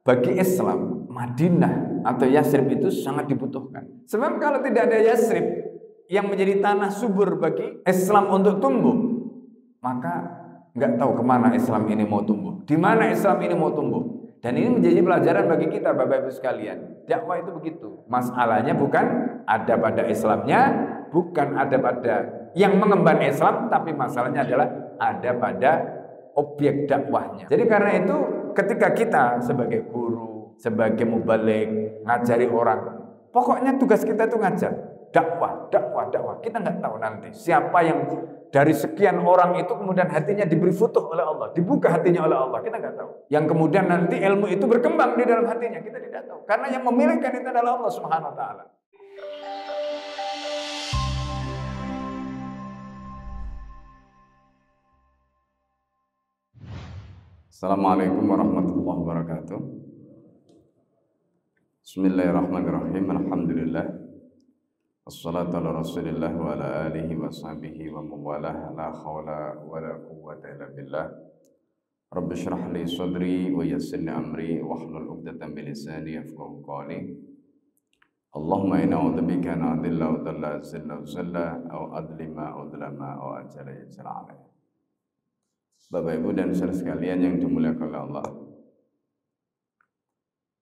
bagi Islam, Madinah atau Yasrib itu sangat dibutuhkan. Sebab kalau tidak ada Yasrib yang menjadi tanah subur bagi Islam untuk tumbuh, maka nggak tahu kemana Islam ini mau tumbuh, di mana Islam ini mau tumbuh. Dan ini menjadi pelajaran bagi kita, Bapak Ibu sekalian. Dakwah itu begitu. Masalahnya bukan ada pada Islamnya, bukan ada pada yang mengemban Islam, tapi masalahnya adalah ada pada objek dakwahnya. Jadi karena itu ketika kita sebagai guru, sebagai mubaligh, ngajari orang, pokoknya tugas kita itu ngajar. Dakwah. Kita nggak tahu nanti siapa yang dari sekian orang itu kemudian hatinya diberi futuh oleh Allah, dibuka hatinya oleh Allah, kita nggak tahu. Yang kemudian nanti ilmu itu berkembang di dalam hatinya, kita tidak tahu. Karena yang memilihkan itu adalah Allah Subhanahu wa taala. Assalamualaikum warahmatullahi wabarakatuh. Bismillahirrahmanirrahim. Alhamdulillah. Wassalatu ala rasulillah wa ala alihi wa sahbihi wa mawalah. La khawla wa la quwwata illa billah. Rabbi syrah li sadri wa yassir li amri wa hlul 'uqdatam min lisani yafqahu qawli. Allahumma inna a'udzubika an adilla wa dalla zilla wa zalla aw adlima aw dlama aw ajala yajra alayhi. Bapak Ibu dan saudara sekalian yang dimuliakan oleh Allah,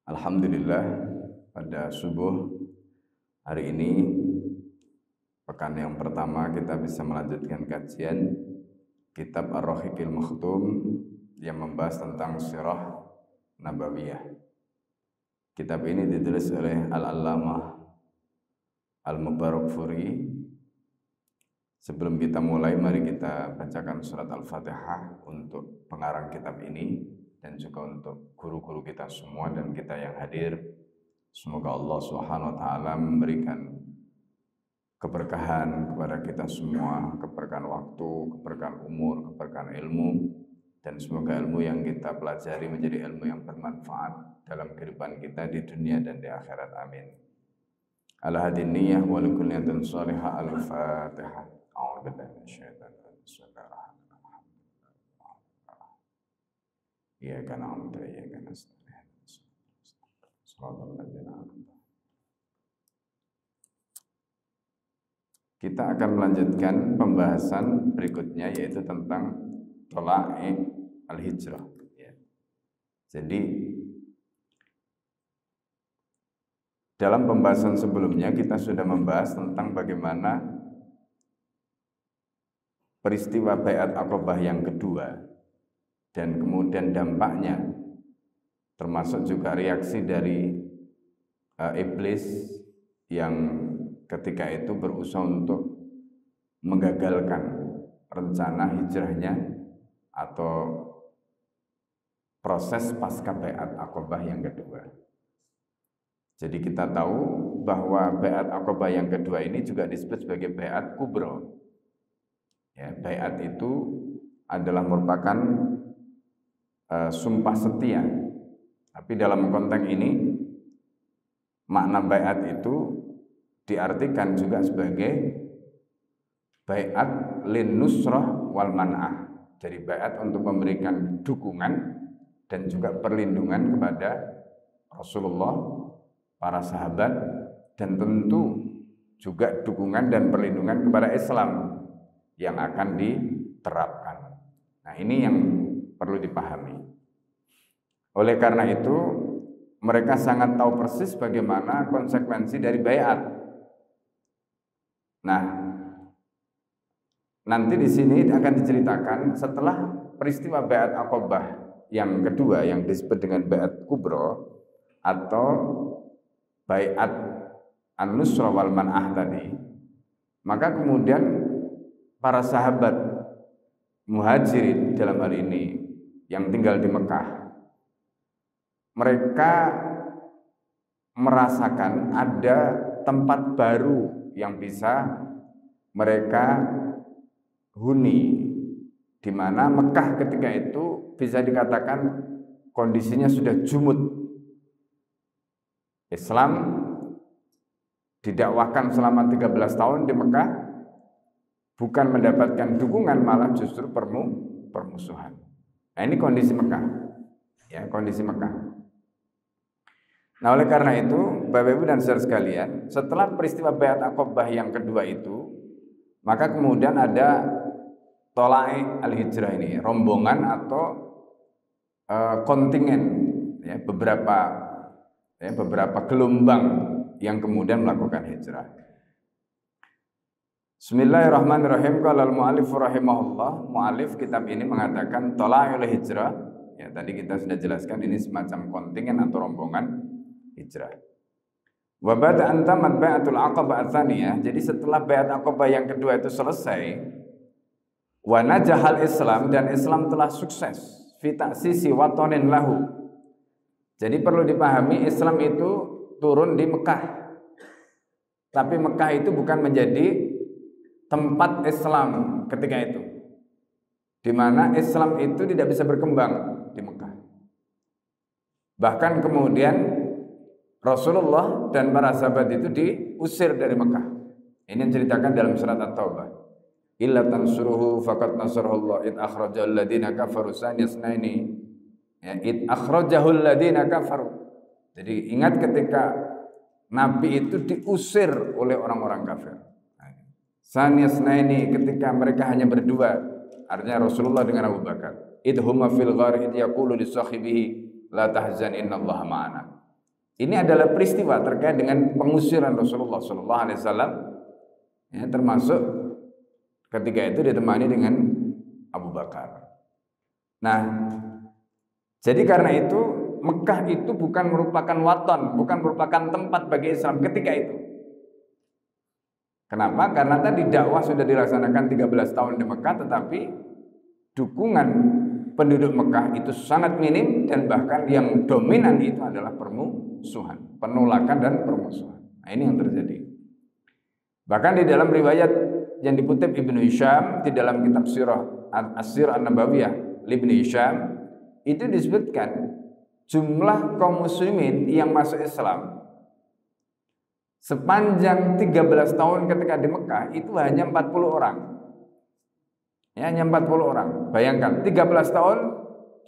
alhamdulillah pada subuh hari ini, pekan yang pertama, kita bisa melanjutkan kajian kitab Ar-Rahiqil Makhtum yang membahas tentang sirah nabawiyah. Kitab ini ditulis oleh Al-Allamah Al-Mubarakfuri. Sebelum kita mulai, mari kita bacakan surat Al-Fatihah untuk pengarang kitab ini dan juga untuk guru-guru kita semua dan kita yang hadir. Semoga Allah Subhanahu wa taala memberikan keberkahan kepada kita semua, keberkahan waktu, keberkahan umur, keberkahan ilmu, dan semoga ilmu yang kita pelajari menjadi ilmu yang bermanfaat dalam kehidupan kita di dunia dan di akhirat. Amin. Ala hadin niyyah wa likulli niyatin shalihah. Al-Fatihah. A'udzu billahi minasyaitonir rajim. Bismillahirrahmanirrahim. Iyyaka na'budu wa iyyaka nasta'in. Shiratal ladzina an'amta 'alaihim. Kita akan melanjutkan pembahasan berikutnya, yaitu tentang Thala'i al-Hijrah. Jadi dalam pembahasan sebelumnya kita sudah membahas tentang bagaimana peristiwa Bai'at Aqabah yang kedua dan kemudian dampaknya, termasuk juga reaksi dari iblis yang ketika itu berusaha untuk menggagalkan rencana hijrahnya atau proses pasca Bai'at Aqabah yang kedua. Jadi kita tahu bahwa Bai'at Aqabah yang kedua ini juga disebut sebagai Bai'at Kubra. Ya, bai'at itu adalah merupakan sumpah setia. Tapi dalam konteks ini makna bai'at itu diartikan juga sebagai bai'at lin nusrah wal man'ah. Jadi bai'at untuk memberikan dukungan dan juga perlindungan kepada Rasulullah, para sahabat, dan tentu juga dukungan dan perlindungan kepada Islam yang akan diterapkan. Nah, ini yang perlu dipahami. Oleh karena itu, mereka sangat tahu persis bagaimana konsekuensi dari bai'at. Nah, nanti di sini akan diceritakan setelah peristiwa Bai'at Aqabah yang kedua yang disebut dengan Bai'at Kubra atau Bai'at An-Nusra wal Man'ah tadi. Maka kemudian para sahabat muhajirin dalam hal ini yang tinggal di Mekah, mereka merasakan ada tempat baru yang bisa mereka huni, di mana Mekah ketika itu bisa dikatakan kondisinya sudah jumud. Islam didakwahkan selama 13 tahun di Mekah, bukan mendapatkan dukungan, malah justru permusuhan. Nah, ini kondisi Mekah. Ya, kondisi Mekah. Nah, oleh karena itu, Bapak Ibu dan saudara sekalian, setelah peristiwa Baiat Aqabah yang kedua itu, maka kemudian ada Tolai al-Hijrah ini, rombongan atau kontingen, ya, beberapa gelombang yang kemudian melakukan hijrah. Bismillahirrahmanirrahim. Qala al-mu'allif rahimahullah, mu'allif kitab ini mengatakan Tolai al-Hijrah. Ya, tadi kita sudah jelaskan ini semacam kontingen atau rombongan hijrah. Wa bada antamat bai'atul aqabah atsaniyah. Jadi setelah bai'at aqabah yang kedua itu selesai, wa najahal Islam, dan Islam telah sukses fi ta'sisi watonin lahu. Jadi perlu dipahami, Islam itu turun di Mekah. Tapi Mekah itu bukan menjadi tempat Islam ketika itu, di mana Islam itu tidak bisa berkembang di Mekah. Bahkan kemudian Rasulullah dan para sahabat itu diusir dari Mekah. Ini diceritakan dalam surat At-Taubah. Illa tansuruhu faqad nasarahullah id akhrajal ladina kafaru saniyasnaini. Ya, id akhrajahul ladina kafaru. Jadi ingat ketika Nabi itu diusir oleh orang-orang kafir. Saniyasnaini, ketika mereka hanya berdua, artinya Rasulullah dengan Abu Bakar. Idhuma fil ghar id yaqulu li sahibihi la tahzan innallaha ma'ana. Ini adalah peristiwa terkait dengan pengusiran Rasulullah sallallahu alaihi wasallam, ya, termasuk ketika itu ditemani dengan Abu Bakar. Nah, jadi karena itu Mekah itu bukan merupakan waton, bukan merupakan tempat bagi Islam ketika itu. Kenapa? Karena tadi dakwah sudah dilaksanakan 13 tahun di Mekah, tetapi dukungan penduduk Mekah itu sangat minim, dan bahkan yang dominan itu adalah permusuhan, penolakan dan permusuhan. Nah, ini yang terjadi. Bahkan di dalam riwayat yang dikutip Ibnu Hisham di dalam kitab Sirah As-Sirah An-Nabawiyah Ibnu Hisham, itu disebutkan jumlah kaum muslimin yang masuk Islam sepanjang 13 tahun ketika di Mekah itu hanya 40 orang. Ya, hanya 40 orang. Bayangkan 13 tahun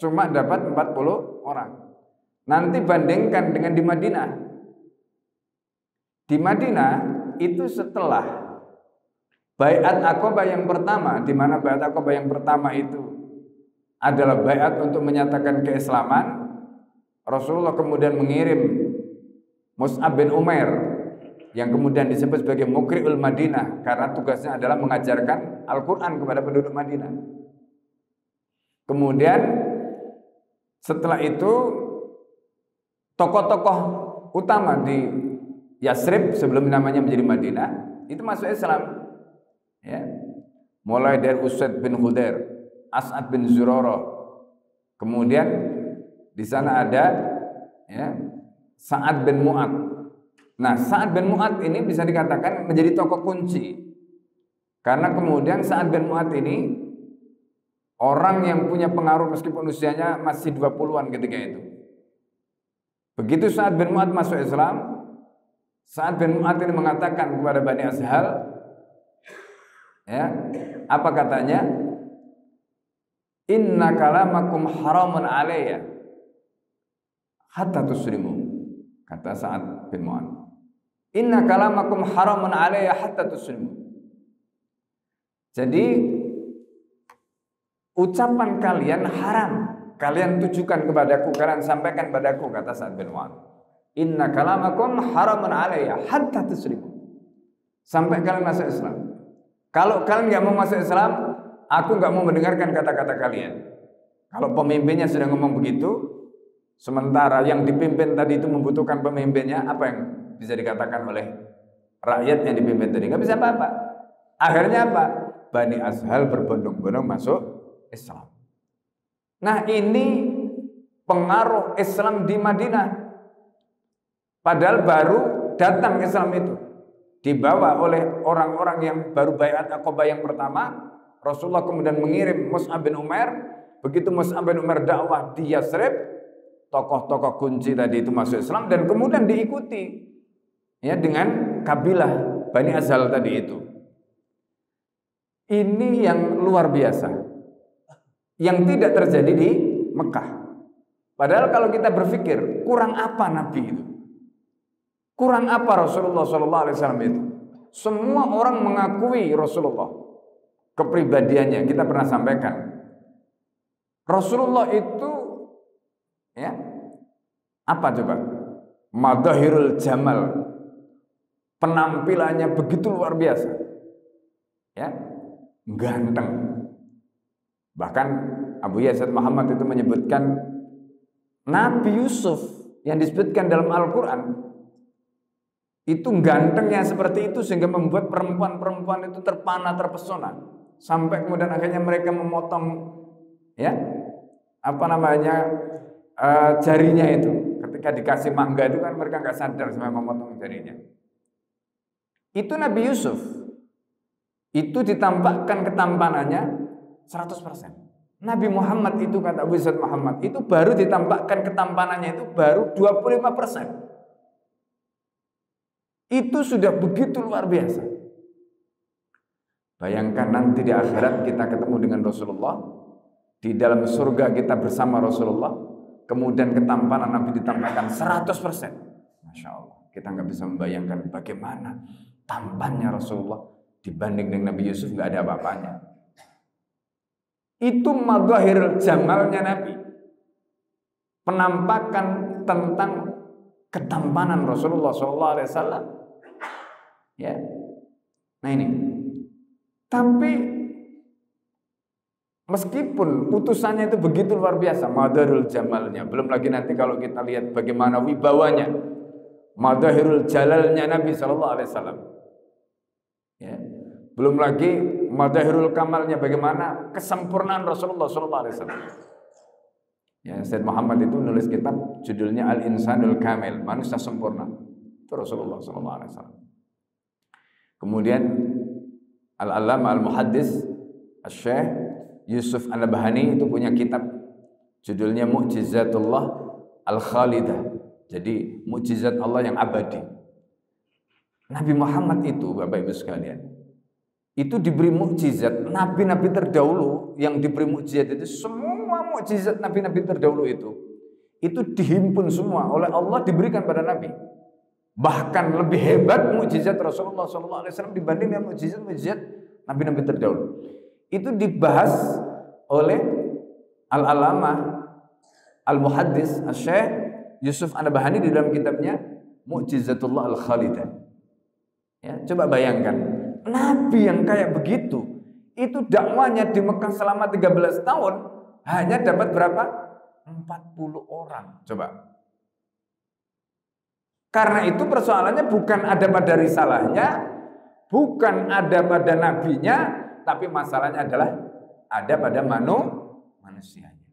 cuma dapat 40 orang. Nanti bandingkan dengan di Madinah. Di Madinah itu setelah Bai'at Aqabah yang pertama, di mana Bai'at Aqabah yang pertama itu adalah bai'at untuk menyatakan keislaman. Rasulullah kemudian mengirim Mus'ab bin Umair yang kemudian disebut sebagai Muqri'ul Madinah karena tugasnya adalah mengajarkan Al-Quran kepada penduduk Madinah. Kemudian setelah itu tokoh-tokoh utama di Yasrib sebelum namanya menjadi Madinah itu masuk Islam, ya. Mulai dari Usaid bin Khudair, As'ad bin Zurarah, kemudian di sana ada, ya, Sa'ad bin Mu'ad. Nah, Sa'ad bin Mu'ad ini bisa dikatakan menjadi tokoh kunci, karena kemudian Sa'ad bin Mu'ad ini orang yang punya pengaruh meskipun usianya masih 20-an ketika itu. Begitu Sa'ad bin Mu'ad masuk Islam, Sa'ad bin Mu'ad ini mengatakan kepada Bani Ashhal, ya, apa katanya? Inna kalamakum haramun alayya hatta tuslimu. Kata Sa'ad bin Mu'ad, inna kalamakum haramun alayya hatta tuslimu. Jadi ucapan kalian haram, kalian tujukan kepadaku, kalian sampaikan padaku, kata Sa'ad bin Mu'ad. Inna kalamakum haramun alayya hatta tuslimu. Sampai kalian masuk Islam. Kalau kalian nggak mau masuk Islam, aku nggak mau mendengarkan kata-kata kalian. Kalau pemimpinnya sudah ngomong begitu, sementara yang dipimpin tadi itu membutuhkan pemimpinnya, apa yang bisa dikatakan oleh rakyat yang dipimpin tadi? Nggak bisa apa-apa. Akhirnya apa? Bani Ashhal berbondong-bondong masuk Islam. Nah, ini pengaruh Islam di Madinah. Padahal baru datang Islam itu, dibawa oleh orang-orang yang baru Bai'at Aqabah yang pertama. Rasulullah kemudian mengirim Mus'ab bin Umair. Begitu Mus'ab bin Umair dakwah di Yasrib, tokoh-tokoh kunci tadi itu masuk Islam dan kemudian diikuti, ya, dengan kabilah Bani Ashhal tadi itu. Ini yang luar biasa, yang tidak terjadi di Mekah. Padahal kalau kita berpikir, kurang apa Nabi itu? Kurang apa Rasulullah SAW itu? Semua orang mengakui Rasulullah, kepribadiannya. Kita pernah sampaikan, Rasulullah itu ya apa coba? Madahirul jamal, penampilannya begitu luar biasa, ya, ganteng. Bahkan Abu Yazid Muhammad itu menyebutkan Nabi Yusuf yang disebutkan dalam Al-Quran itu gantengnya seperti itu sehingga membuat perempuan-perempuan itu terpana, terpesona, sampai kemudian akhirnya mereka memotong ya apa namanya jarinya itu. Ketika dikasih mangga itu kan mereka nggak sadar sampai memotong jarinya. Itu Nabi Yusuf itu ditampakkan ketampanannya 100%. Nabi Muhammad itu, kata Abu Yazid Muhammad, itu baru ditampakkan ketampanannya itu baru 25%. Itu sudah begitu luar biasa. Bayangkan nanti di akhirat kita ketemu dengan Rasulullah, di dalam surga kita bersama Rasulullah, kemudian ketampanan Nabi ditampakkan 100%. Masya Allah, kita nggak bisa membayangkan bagaimana tampannya Rasulullah dibanding dengan Nabi Yusuf, nggak ada apa-apanya. Itu madhahir jamalnya Nabi, penampakan tentang ketampanan Rasulullah SAW. Ya, nah ini. Tapi meskipun utusannya itu begitu luar biasa, madharul jamalnya, belum lagi nanti kalau kita lihat bagaimana wibawanya, madhahirul jalalnya Nabi SAW. Ya, belum lagi madhahirul kamalnya, bagaimana kesempurnaan Rasulullah SAW. Ya, Sayyid Muhammad itu nulis kitab judulnya Al-Insanul Kamil, manusia sempurna. Itu Rasulullah SAW. Kemudian Al-Allamah Al-Muhaddis Asy-Syaikh Yusuf An-Nabhani itu punya kitab judulnya Mu'jizatullah Al-Khalidah. Jadi mukjizat Allah yang abadi. Nabi Muhammad itu, Bapak Ibu sekalian, itu diberi mukjizat. Nabi-nabi terdahulu yang diberi mukjizat itu, semua mukjizat nabi-nabi terdahulu itu dihimpun semua oleh Allah, diberikan pada Nabi. Bahkan lebih hebat mukjizat Rasulullah SAW dibanding dengan mukjizat nabi-nabi terdahulu. Itu dibahas oleh Al-Allamah Al-Muhaddis Asy-Syaikh Yusuf An-Nabhani di dalam kitabnya Mu'jizatullah Al-Khalidah. Ya, coba bayangkan, Nabi yang kayak begitu, itu dakwanya di Mekah selama 13 tahun hanya dapat berapa? 40 orang. Coba. Karena itu persoalannya bukan ada pada risalahnya, bukan ada pada nabinya, tapi masalahnya adalah ada pada manusianya.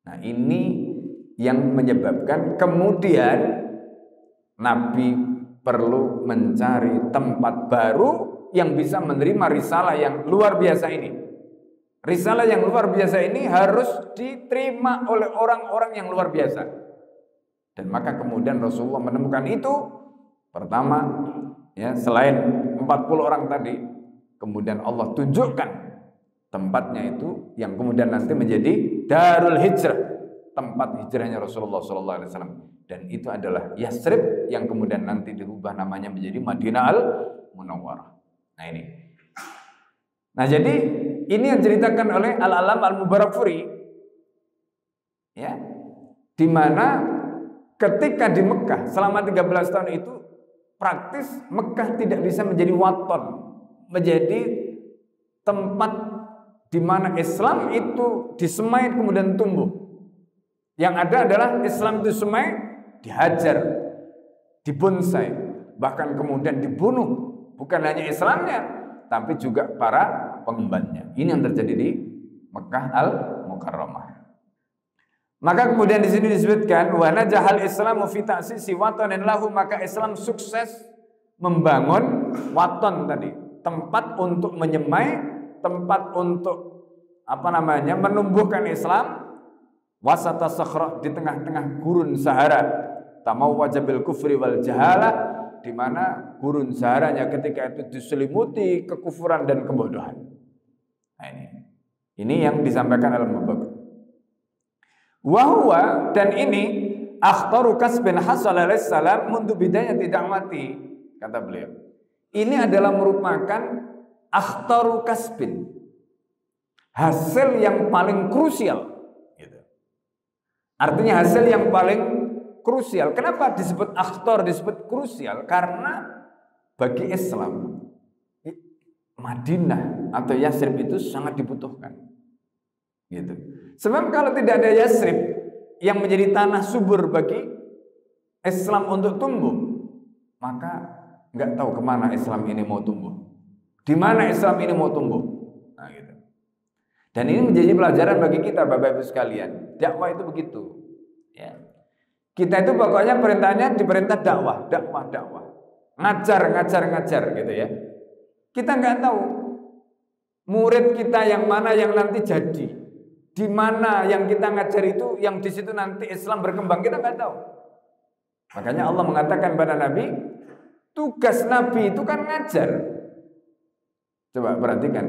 Nah, ini yang menyebabkan kemudian Nabi perlu mencari tempat baru yang bisa menerima risalah yang luar biasa ini. Risalah yang luar biasa ini harus diterima oleh orang-orang yang luar biasa. Dan maka kemudian Rasulullah menemukan itu. Pertama, ya, selain 40 orang tadi, kemudian Allah tunjukkan tempatnya itu yang kemudian nanti menjadi Darul Hijrah, tempat hijrahnya Rasulullah SAW. Dan itu adalah Yasrib yang kemudian nanti dirubah namanya menjadi Madinah Al-Munawwarah. Nah ini. Nah jadi ini yang diceritakan oleh Al-Alam Al-Mubarakfuri, ya, di mana ketika di Mekah selama 13 tahun itu praktis Mekah tidak bisa menjadi waton, menjadi tempat di mana Islam itu disemai kemudian tumbuh. Yang ada adalah Islam itu semai, dihajar, dibonsai, bahkan kemudian dibunuh. Bukan hanya Islamnya, tapi juga para pengembannya. Ini yang terjadi di Mekah Al-Mukarramah. Maka kemudian di sini disebutkan wa najahal Islamu fi ta'sisi watanin lahu, maka Islam sukses membangun waton tadi, tempat untuk menyemai, tempat untuk menumbuhkan Islam wasata sakhra, di tengah-tengah gurun Sahara, tamawwaja bil kufri wal jahalah, di mana gurun Saharanya ketika itu diselimuti kekufuran dan kebodohan. Nah ini yang disampaikan dalam bab. Wahwa, dan ini akhtaru kasbin hasal alaihi salam mundu bidayati da'wati, kata beliau. Ini adalah merupakan akhtaru kasbin, hasil yang paling krusial gitu. Artinya hasil yang paling krusial. Kenapa disebut akhtar, disebut krusial? Karena bagi Islam Madinah atau Yasrib itu sangat dibutuhkan gitu. Sebab kalau tidak ada Yasrib yang menjadi tanah subur bagi Islam untuk tumbuh, maka nggak tahu kemana Islam ini mau tumbuh, di mana Islam ini mau tumbuh. Nah, gitu. Dan ini menjadi pelajaran bagi kita, Bapak Ibu sekalian. Dakwah itu begitu. Ya. Kita itu pokoknya perintahnya diperintah dakwah, ngajar gitu ya. Kita nggak tahu murid kita yang mana yang nanti jadi, di mana yang kita ngajar itu, yang di situ nanti Islam berkembang, kita nggak tahu. Makanya Allah mengatakan pada Nabi, tugas Nabi itu kan ngajar. Coba perhatikan,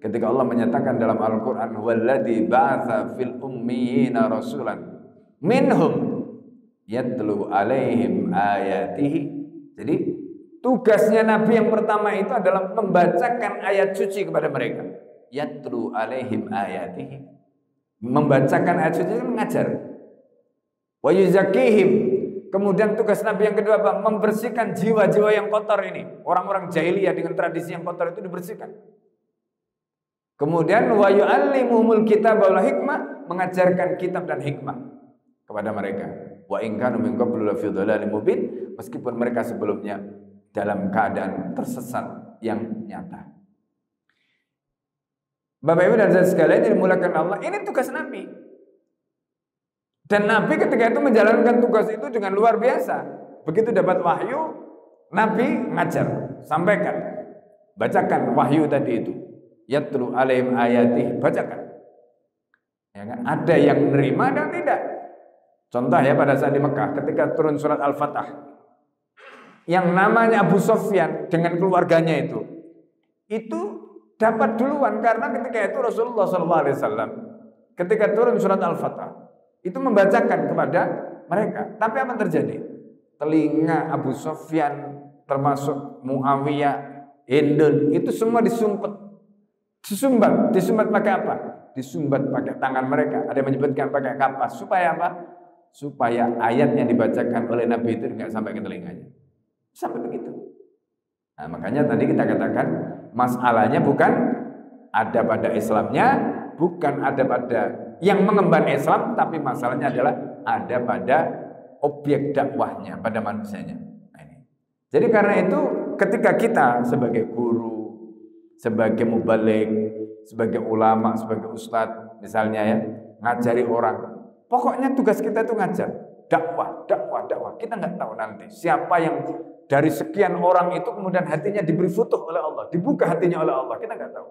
ketika Allah menyatakan dalam Al-Quran, walladzi ba'atsa fil ummiyina rasulan minhum yatlu alaihim ayatihi. Jadi tugasnya Nabi yang pertama itu adalah membacakan ayat suci kepada mereka. Yatlu alaihim ayatihi. Membacakan ayat suci itu mengajar. Wa yuzakkihim. Kemudian tugas Nabi yang kedua apa? Membersihkan jiwa-jiwa yang kotor ini. Orang-orang jahiliyah dengan tradisi yang kotor itu dibersihkan. Kemudian wa yu'allimuhumul kitab wal hikmah, mengajarkan kitab dan hikmah kepada mereka. Wa in kanu min qablu la fi dhalalin mubin, meskipun mereka sebelumnya dalam keadaan tersesat yang nyata. Bapak Ibu dan saudara sekalian yang dimuliakan Allah, ini tugas Nabi. Dan Nabi ketika itu menjalankan tugas itu dengan luar biasa. Begitu dapat wahyu, Nabi ngajar, sampaikan, bacakan wahyu tadi itu. Yatlu alaihim ayatih, bacakan. Ya kan? Ada yang menerima dan tidak. Contoh ya, pada saat di Mekah ketika turun surat Al-Fatah, yang namanya Abu Sufyan dengan keluarganya itu dapat duluan, karena ketika itu Rasulullah SAW ketika turun surat Al-Fatah itu membacakan kepada mereka. Tapi apa yang terjadi? Telinga Abu Sufyan termasuk Muawiyah, Hindun itu semua disumbat pakai apa? Disumbat pakai tangan mereka. Ada yang menyebutkan pakai kapas. Supaya apa? Supaya ayat yang dibacakan oleh Nabi itu tidak sampai ke telinganya. Sampai begitu. Nah, makanya tadi kita katakan masalahnya bukan ada pada Islamnya, bukan ada pada yang mengemban Islam, tapi masalahnya adalah ada pada objek dakwahnya, pada manusianya. Nah, ini. Jadi karena itu ketika kita sebagai guru, sebagai mubaligh, sebagai ulama, sebagai ustadz misalnya ya, ngajari orang, pokoknya tugas kita itu ngajar, dakwah. Kita nggak tahu nanti siapa yang dari sekian orang itu kemudian hatinya diberi futuh oleh Allah, dibuka hatinya oleh Allah, kita nggak tahu.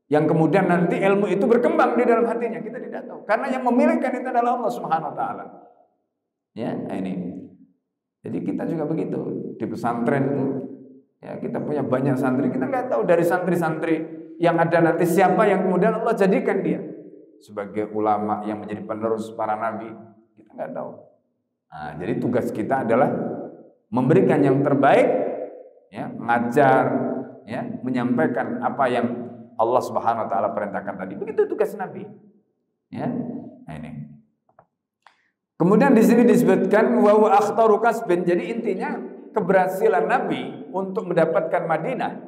Yang kemudian nanti ilmu itu berkembang di dalam hatinya, kita tidak tahu. Karena yang memilihkan itu adalah Allah Subhanahu wa taala. Ya, ini. Jadi kita juga begitu. Di pesantren itu ya, kita punya banyak santri, kita nggak tahu dari santri-santri yang ada nanti siapa yang kemudian Allah jadikan dia sebagai ulama yang menjadi penerus para nabi, kita nggak tahu. Nah, jadi tugas kita adalah memberikan yang terbaik, ya, mengajar, ya, menyampaikan apa yang Allah Subhanahu wa taala perintahkan tadi. Begitu tugas Nabi. Ya. Nah, ini. Kemudian di sini disebutkan wa huwa akhtaru kasbin. Jadi intinya keberhasilan Nabi untuk mendapatkan Madinah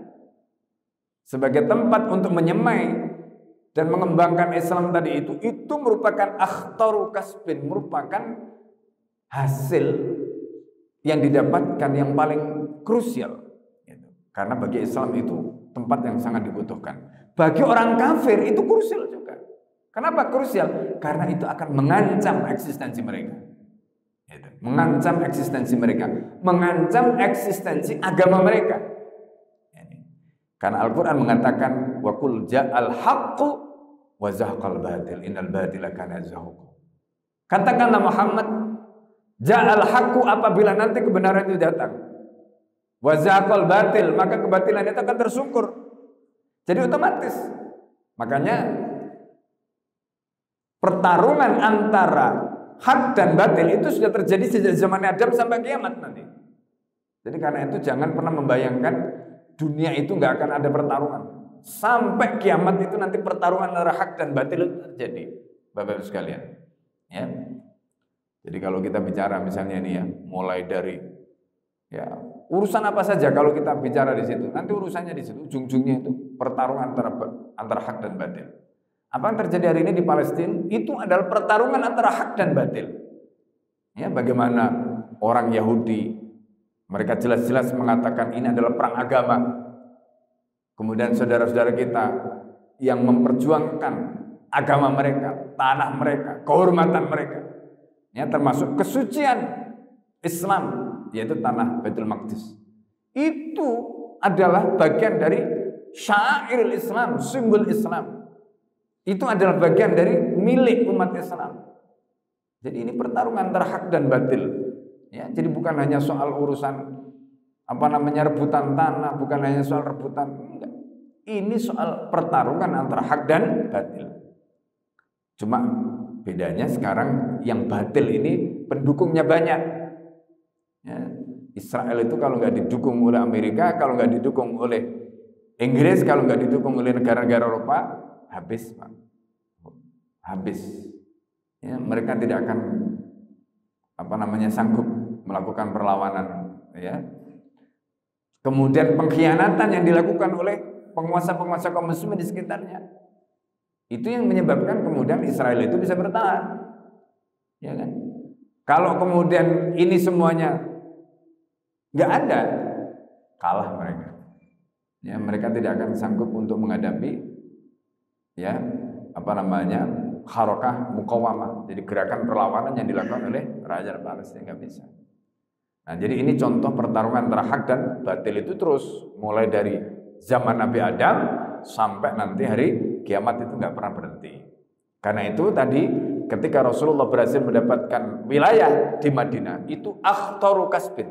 sebagai tempat untuk menyemai dan mengembangkan Islam tadi itu merupakan akhtaru kasbin, merupakan hasil yang didapatkan yang paling krusial. Karena bagi Islam itu tempat yang sangat dibutuhkan. Bagi orang kafir itu krusial juga. Kenapa krusial? Karena itu akan mengancam eksistensi mereka. Mengancam eksistensi mereka, mengancam eksistensi agama mereka. Karena Al-Quran mengatakan wa qul ja'al haqqu wa zahaqal batil innal batila kana zahuqa. Katakanlah Muhammad, ja'al haqqu, apabila nanti kebenaran itu datang, wa zahaqal batil, maka kebatilan itu akan tersungkur. Jadi otomatis. Makanya pertarungan antara hak dan batil itu sudah terjadi sejak zaman Adam sampai kiamat nanti. Jadi karena itu jangan pernah membayangkan dunia itu nggak akan ada pertarungan. Sampai kiamat itu nanti pertarungan antara hak dan batil itu terjadi, Bapak-Ibu sekalian. Ya. Jadi kalau kita bicara misalnya ini ya, mulai dari ya urusan apa saja kalau kita bicara di situ, nanti urusannya di situ, ujung-ujungnya itu pertarungan antara hak dan batil. Apa yang terjadi hari ini di Palestina itu adalah pertarungan antara hak dan batil. Ya, bagaimana orang Yahudi mereka jelas-jelas mengatakan ini adalah perang agama. Kemudian saudara-saudara kita yang memperjuangkan agama mereka, tanah mereka, kehormatan mereka, ya termasuk kesucian Islam, yaitu tanah Baitul Maqdis. Itu adalah bagian dari syair Islam, simbol Islam. Itu adalah bagian dari milik umat Islam. Jadi ini pertarungan antara hak dan batil. Ya, jadi bukan hanya soal urusan rebutan tanah, bukan hanya soal rebutan, enggak. Ini soal pertarungan antara hak dan batil. Cuma bedanya sekarang yang batil ini pendukungnya banyak. Ya, Israel itu kalau nggak didukung oleh Amerika, kalau nggak didukung oleh Inggris, kalau nggak didukung oleh negara-negara Eropa, habis, Pak. Habis. Ya, mereka tidak akan sanggup melakukan perlawanan, ya. Kemudian pengkhianatan yang dilakukan oleh penguasa-penguasa kaum muslimin di sekitarnya, itu yang menyebabkan kemudian Israel itu bisa bertahan, ya kan? Kalau kemudian ini semuanya nggak ada, kalah mereka. Ya, mereka tidak akan sanggup untuk menghadapi ya harokah mukawamah, jadi gerakan perlawanan yang dilakukan oleh rakyat Palestina, nggak bisa. Nah, jadi ini contoh pertarungan antara hak dan batil itu terus mulai dari zaman Nabi Adam sampai nanti hari kiamat itu nggak pernah berhenti. Karena itu tadi ketika Rasulullah berhasil mendapatkan wilayah di Madinah, itu akhtaru kasbin,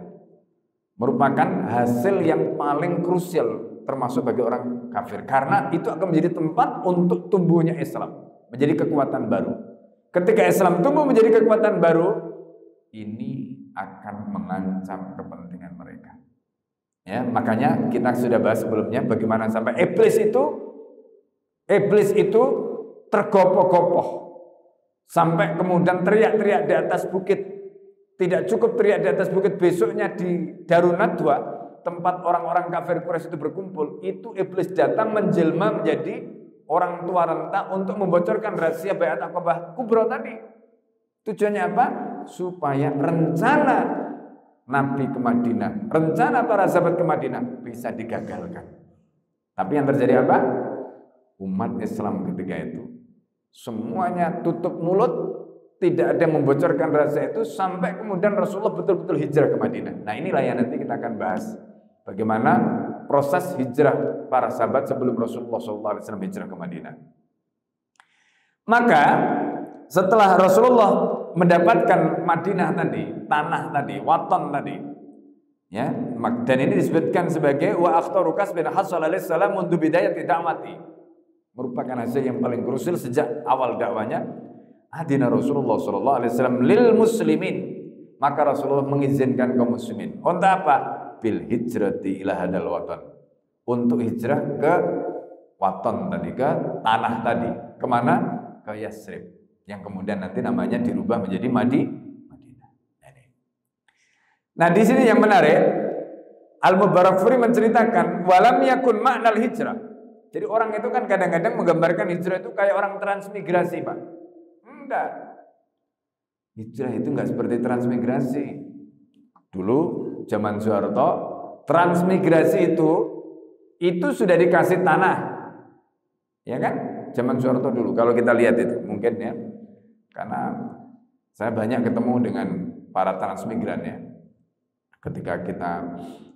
merupakan hasil yang paling krusial termasuk bagi orang kafir, karena itu akan menjadi tempat untuk tumbuhnya Islam, menjadi kekuatan baru. Ketika Islam tumbuh menjadi kekuatan baru, ini akan mengancam kepentingan mereka. Ya, makanya kita sudah bahas sebelumnya bagaimana sampai iblis itu tergopoh-gopoh sampai kemudian teriak-teriak di atas bukit. Tidak cukup teriak di atas bukit, besoknya di Darun Nadwa, tempat orang-orang kafir Quraisy itu berkumpul, itu iblis datang menjelma menjadi orang tua renta untuk membocorkan rahasia Baiat Aqabah Kubra tadi. Tujuannya apa? Supaya rencana Nabi ke Madinah, rencana para sahabat ke Madinah bisa digagalkan. Tapi yang terjadi apa? Umat Islam ketika itu semuanya tutup mulut, tidak ada yang membocorkan rahasia itu sampai kemudian Rasulullah betul-betul hijrah ke Madinah. Nah, inilah yang nanti kita akan bahas bagaimana proses hijrah para sahabat sebelum Rasulullah SAW hijrah ke Madinah. Maka setelah Rasulullah mendapatkan Madinah tadi, tanah tadi, waton tadi, ya, dan ini disebutkan sebagai wa akhtaru kasbin hasal alaihi salam mundu bidayati da'wati, merupakan hasil yang paling krusial sejak awal dakwanya. Adina Rasulullah SAW lil muslimin, maka Rasulullah mengizinkan kaum muslimin untuk apa? Bil hijrati ila hadal waton, untuk hijrah ke waton tadi, ke tanah tadi. Kemana? Ke Yasrib, yang kemudian nanti namanya dirubah menjadi Madinah. Nah, di sini yang menarik, Al-Mubarakfuri menceritakan walam yakun ma'nal hijrah. Jadi orang itu kan kadang-kadang menggambarkan hijrah itu kayak orang transmigrasi, Pak. Enggak. Hijrah itu enggak seperti transmigrasi. Dulu zaman Soeharto, transmigrasi itu sudah dikasih tanah. Ya kan? Zaman Soeharto dulu, kalau kita lihat itu mungkin ya, karena saya banyak ketemu dengan para transmigran ya. Ketika kita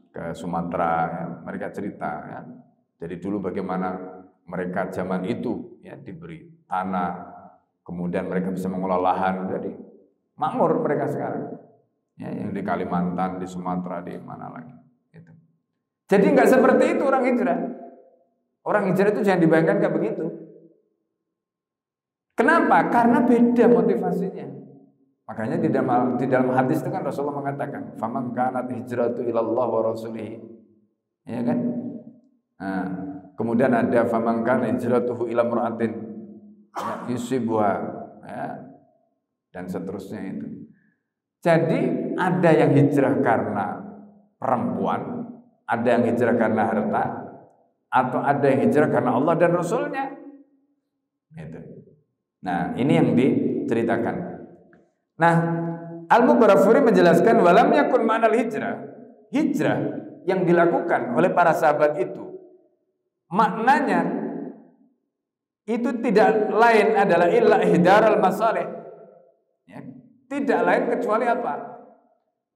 ke Sumatera, ya, mereka cerita ya. Jadi dulu bagaimana mereka zaman itu ya diberi tanah, kemudian mereka bisa mengolah lahan, jadi makmur mereka sekarang. Ya, yang di Kalimantan, di Sumatera, di mana lagi. Gitu. Jadi nggak seperti itu orang hijrah. Orang hijrah itu jangan dibayangkan kayak begitu. Kenapa? Karena beda motivasinya. Makanya di dalam hadis itu kan Rasulullah mengatakan, "Faman kanat hijratu ilallah wa rasulih." Ya kan? Nah, kemudian ada faman kana hijratuhu ila mar'atin yusibuha, ya, dan seterusnya itu. Jadi ada yang hijrah karena perempuan, ada yang hijrah karena harta, atau ada yang hijrah karena Allah dan Rasulnya. Gitu. Nah, ini yang diceritakan. Nah, Al-Mubarafuri menjelaskan walam yakun ma'nal hijrah. Hijrah yang dilakukan oleh para sahabat itu maknanya itu tidak lain adalah illa ihdaral masalih. Ya, tidak lain kecuali apa?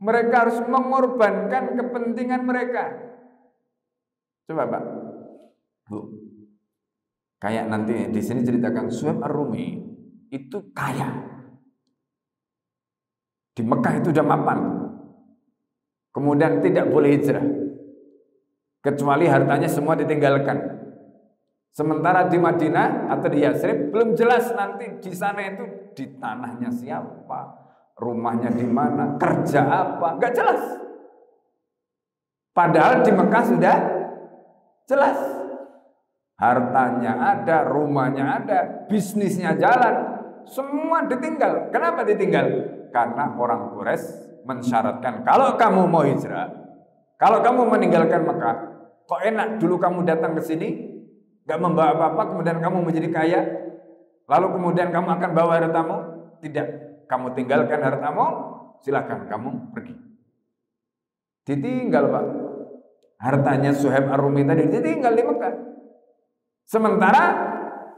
Mereka harus mengorbankan kepentingan mereka. Coba Pak, Bu, kayak nanti di sini ceritakan Suhaib Ar-Rumi itu kaya. Di Mekah itu udah mapan. Kemudian tidak boleh hijrah. Kecuali hartanya semua ditinggalkan. Sementara di Madinah atau di Yatsrib belum jelas nanti di sana itu di tanahnya siapa, rumahnya di mana, kerja apa, nggak jelas. Padahal di Mekah sudah jelas. Hartanya ada, rumahnya ada, bisnisnya jalan, semua ditinggal. Kenapa ditinggal? Karena orang Quraisy mensyaratkan kalau kamu mau hijrah, kalau kamu meninggalkan Mekah, kok enak dulu kamu datang ke sini gak membawa apa-apa, kemudian kamu menjadi kaya, lalu kemudian kamu akan bawa hartamu? Tidak, kamu tinggalkan hartamu, silakan kamu pergi. Ditinggal Pak. Hartanya Suhaib Ar-Rumi tadi ditinggal di Mekah. Sementara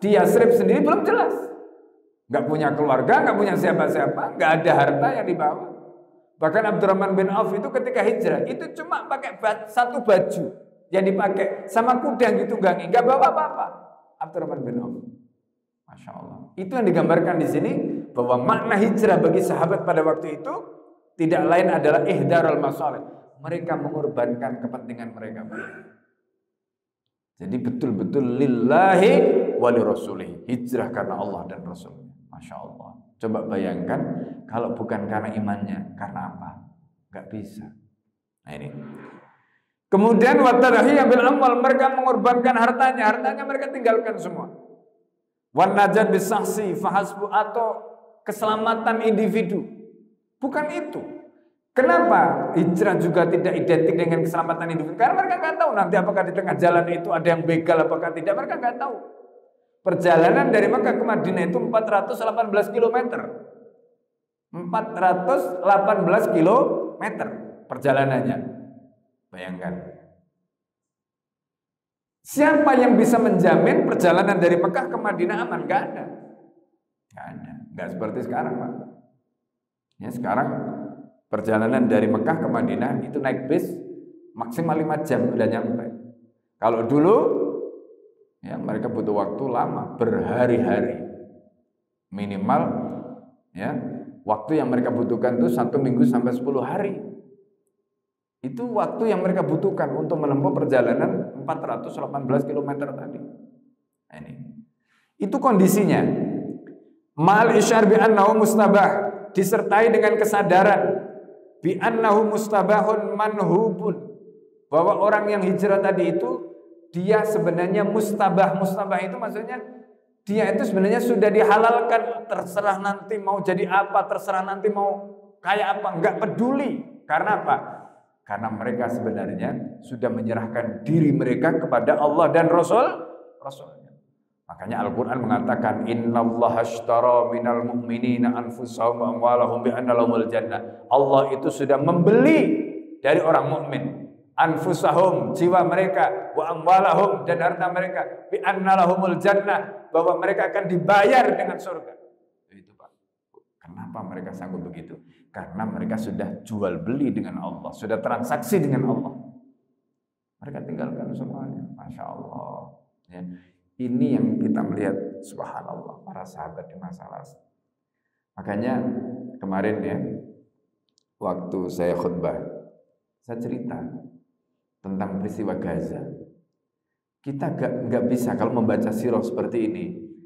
di Yatsrib sendiri belum jelas. Gak punya keluarga, gak punya siapa-siapa, gak ada harta yang dibawa. Bahkan Abdurrahman bin Auf itu ketika hijrah itu cuma pakai satu baju yang dipakai sama kuda yang ditunggangi, nggak bawa apa-apa. Abdurrahman bin Auf, Masya Allah. Itu yang digambarkan di sini bahwa makna hijrah bagi sahabat pada waktu itu tidak lain adalah ihdarul masalih. Mereka mengorbankan kepentingan mereka. Jadi betul-betul lillahi wa li rasulih, hijrah karena Allah dan Rasulnya. Masya Allah. Coba bayangkan kalau bukan karena imannya, karena apa? Gak bisa. Nah ini. Kemudian watadahiyah bil amwal, mereka mengorbankan hartanya mereka tinggalkan semua. Wan najat bisahsi fahasbu, atau keselamatan individu. Bukan itu. Kenapa hijrah juga tidak identik dengan keselamatan individu? Karena mereka nggak tahu nanti apakah di tengah jalan itu ada yang begal apakah tidak, mereka nggak tahu. Perjalanan dari Mekah ke Madinah itu 418 km. 418 km perjalanannya. Bayangkan. Siapa yang bisa menjamin perjalanan dari Mekah ke Madinah aman? Gak ada. Gak ada. Gak seperti sekarang, Pak. Ya, sekarang perjalanan dari Mekah ke Madinah itu naik bis maksimal 5 jam udah nyampe. Kalau dulu ya mereka butuh waktu lama, berhari-hari. Minimal ya, waktu yang mereka butuhkan itu 1 minggu sampai 10 hari. Itu waktu yang mereka butuhkan untuk menempuh perjalanan 418 km tadi. Nah, ini. Itu kondisinya. Ma'al isyar bi annahu mustabah, disertai dengan kesadaran bi annahu mustabahun manhubun, bahwa orang yang hijrah tadi itu dia sebenarnya mustabah. Mustabah itu maksudnya dia itu sebenarnya sudah dihalalkan, terserah nanti mau jadi apa, terserah nanti mau kayak apa, enggak peduli. Karena apa? Karena mereka sebenarnya sudah menyerahkan diri mereka kepada Allah dan Rasulnya. Makanya Al-Quran mengatakan innallaha ashtara minal mu'minina anfusahum wa amwalahum bi anna lahumul jannah. Allah itu sudah membeli dari orang mukmin anfusahum, jiwa mereka, wa amwalahum, dan harta mereka, bi anna lahumul jannah, bahwa mereka akan dibayar dengan surga. Itu Pak. Kenapa mereka sanggup begitu? Karena mereka sudah jual beli dengan Allah, sudah transaksi dengan Allah. Mereka tinggalkan semuanya. Masya Allah. Ya. Ini yang kita melihat, subhanallah, para sahabat di masa lalu. Makanya kemarin ya, waktu saya khutbah, saya cerita tentang peristiwa Gaza. Kita nggak bisa kalau membaca sirah seperti ini,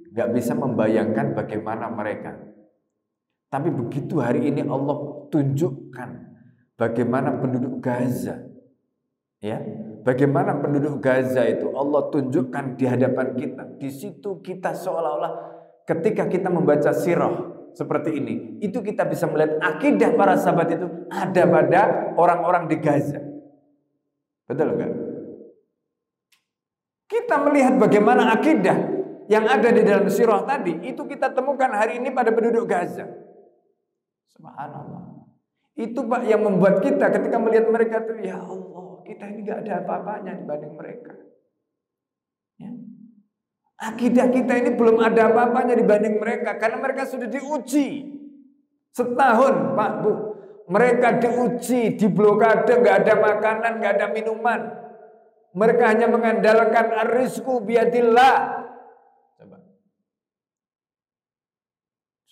nggak bisa membayangkan bagaimana mereka Tapi begitu hari ini Allah tunjukkan bagaimana penduduk Gaza, ya, bagaimana penduduk Gaza itu Allah tunjukkan di hadapan kita. Di situ kita seolah-olah ketika kita membaca sirah seperti ini, itu kita bisa melihat akidah para sahabat itu ada pada orang-orang di Gaza. Betul enggak? Kita melihat bagaimana akidah yang ada di dalam sirah tadi, itu kita temukan hari ini pada penduduk Gaza. Subhanallah. Itu Pak yang membuat kita ketika melihat mereka itu, ya Allah, kita ini gak ada apa-apanya dibanding mereka. Ya. Akidah kita ini belum ada apa-apanya dibanding mereka, karena mereka sudah diuji setahun, Pak Bu. Mereka diuji, diblokade, gak ada makanan, gak ada minuman. Mereka hanya mengandalkan ar-rizqu biyadillah. Coba.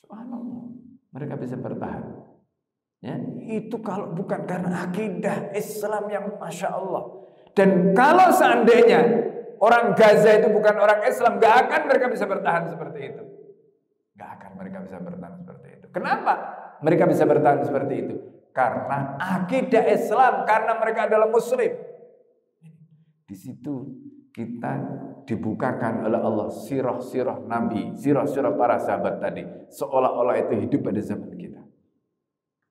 Subhanallah. Mereka bisa bertahan. Ya, itu kalau bukan karena akidah Islam yang Masya Allah. Dan kalau seandainya orang Gaza itu bukan orang Islam, gak akan mereka bisa bertahan seperti itu. Gak akan mereka bisa bertahan seperti itu. Kenapa mereka bisa bertahan seperti itu? Karena akidah Islam, karena mereka adalah Muslim. Di situ kita dibukakan oleh Allah sirah-sirah Nabi, sirah-sirah para sahabat tadi, seolah-olah itu hidup pada zaman kita.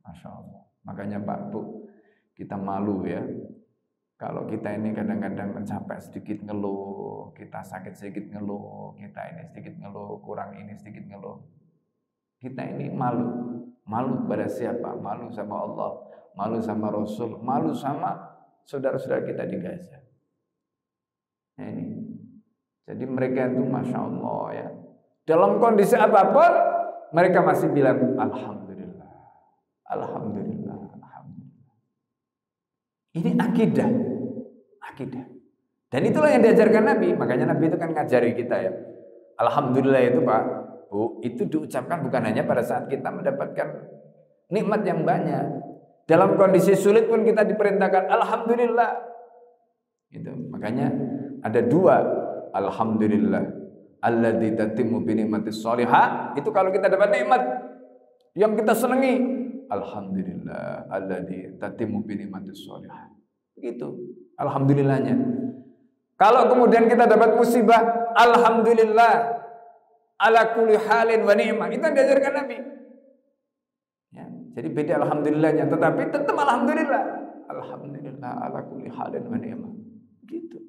Masya Allah. Makanya Pak Bu, kita malu ya. Kalau kita ini kadang-kadang capek sedikit ngeluh, kita sakit sedikit ngeluh, kita ini sedikit ngeluh, kurang ini sedikit ngeluh. Kita ini malu. Malu pada siapa? Malu sama Allah, malu sama Rasul, malu sama saudara-saudara kita di Gaza. Nah ini. Jadi mereka itu Masya Allah ya. Dalam kondisi apapun, mereka masih bilang Alhamdulillah. Alhamdulillah, Alhamdulillah. Ini akidah. Akidah. Dan itulah yang diajarkan Nabi. Makanya Nabi itu kan ngajari kita ya. Alhamdulillah itu Pak Bu, itu diucapkan bukan hanya pada saat kita mendapatkan nikmat yang banyak. Dalam kondisi sulit pun kita diperintahkan Alhamdulillah. Gitu. Makanya ada dua Alhamdulillah alladzi tatimmu bi ni'matis shalihah. Itu kalau kita dapat nikmat yang kita senangi, Alhamdulillah alladzi tatimmu bi ni'matis shalihah. Begitu alhamdulillahnya. Kalau kemudian kita dapat musibah, Alhamdulillah ala kulli halin wa ni'mah. Itu yang diajarkan Nabi. Ya, jadi beda alhamdulillahnya, tetapi tetap alhamdulillah. Alhamdulillah ala kulli halin wa ni'mah. Gitu.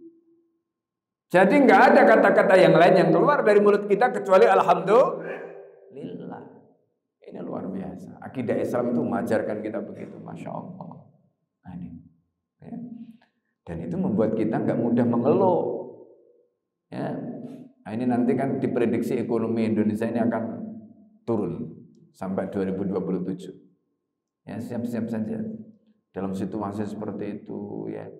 Jadi nggak ada kata-kata yang lain yang keluar dari mulut kita kecuali alhamdulillah. Ini luar biasa. Akidah Islam itu mengajarkan kita begitu, Masya Allah. Nah, ini. Ya. Dan itu membuat kita nggak mudah mengeluh. Ya. Nah, ini nanti kan diprediksi ekonomi Indonesia ini akan turun sampai 2027. Ya, siap-siap saja. Dalam situasi seperti itu, ya,